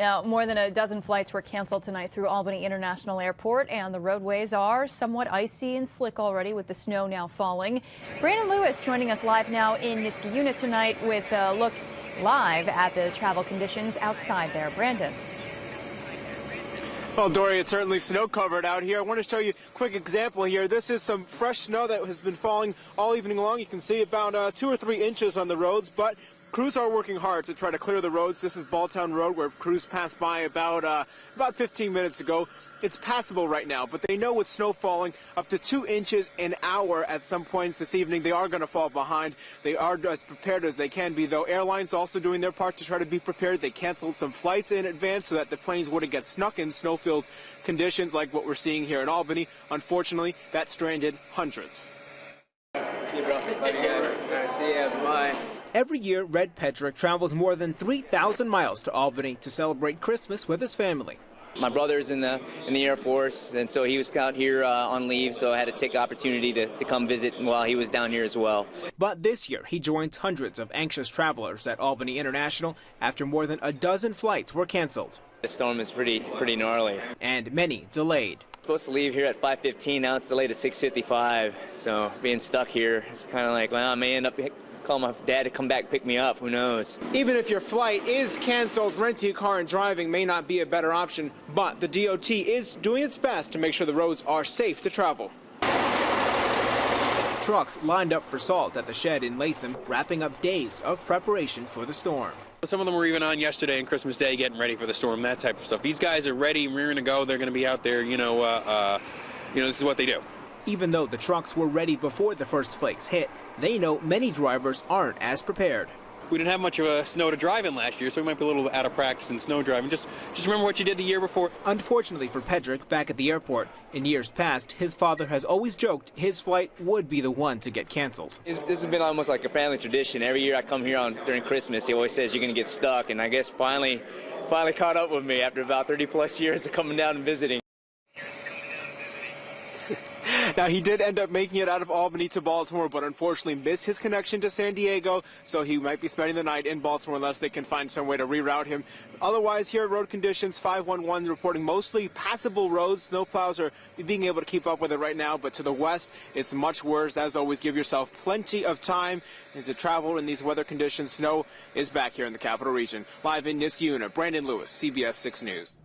Now, more than a dozen flights were canceled tonight through Albany International Airport, and the roadways are somewhat icy and slick already with the snow now falling. Brandon Lewis joining us live now in Niskayuna tonight with a look live at the travel conditions outside there. Brandon. Well, Dory, it's certainly snow-covered out here. I want to show you a quick example here. This is some fresh snow that has been falling all evening long. You can see about 2 or 3 inches on the roads, but crews are working hard to try to clear the roads. This is Balltown Road, where crews passed by about 15 minutes ago. It's passable right now, but they know with snow falling up to 2 inches an hour at some points this evening, they are going to fall behind. They are as prepared as they can be, though. Airlines also doing their part to try to be prepared. They canceled some flights in advance so that the planes wouldn't get stuck in snow-filled conditions like what we're seeing here in Albany. Unfortunately, that stranded hundreds. See you, bro. Love you guys. All right, see ya. Bye. Every year, Red Petrick travels more than 3,000 miles to Albany to celebrate Christmas with his family. My brother's in the Air Force, and so he was out here on leave, so I had to take the opportunity to come visit while he was down here as well. But this year, he joins hundreds of anxious travelers at Albany International after more than a dozen flights were canceled. The storm is pretty gnarly. And many delayed. Supposed to leave here at 5:15, now it's delayed to 6:55, so being stuck here, it's kind of like, well, I may end up calling my dad to come back and pick me up, who knows. Even if your flight is canceled, renting a car and driving may not be a better option, but the DOT is doing its best to make sure the roads are safe to travel. Trucks lined up for salt at the shed in Latham, wrapping up days of preparation for the storm. Some of them were even on yesterday and Christmas Day getting ready for the storm, that type of stuff. These guys are ready, rearing to go. They're going to be out there, this is what they do. Even though the trucks were ready before the first flakes hit, they know many drivers aren't as prepared. We didn't have much of a snow to drive in last year, so we might be a little out of practice in snow driving. Just remember what you did the year before. Unfortunately for Petrick, back at the airport, in years past, his father has always joked his flight would be the one to get canceled. This has been almost like a family tradition. Every year I come here during Christmas, he always says you're going to get stuck, and I guess finally caught up with me after about 30-plus years of coming down and visiting. Now, he did end up making it out of Albany to Baltimore, but unfortunately missed his connection to San Diego, so he might be spending the night in Baltimore unless they can find some way to reroute him. Otherwise, here, road conditions, 511 reporting mostly passable roads. Snow plows are being able to keep up with it right now, but to the west, it's much worse. As always, give yourself plenty of time to travel in these weather conditions. Snow is back here in the capital region. Live in Niskayuna, Brandon Lewis, CBS 6 News.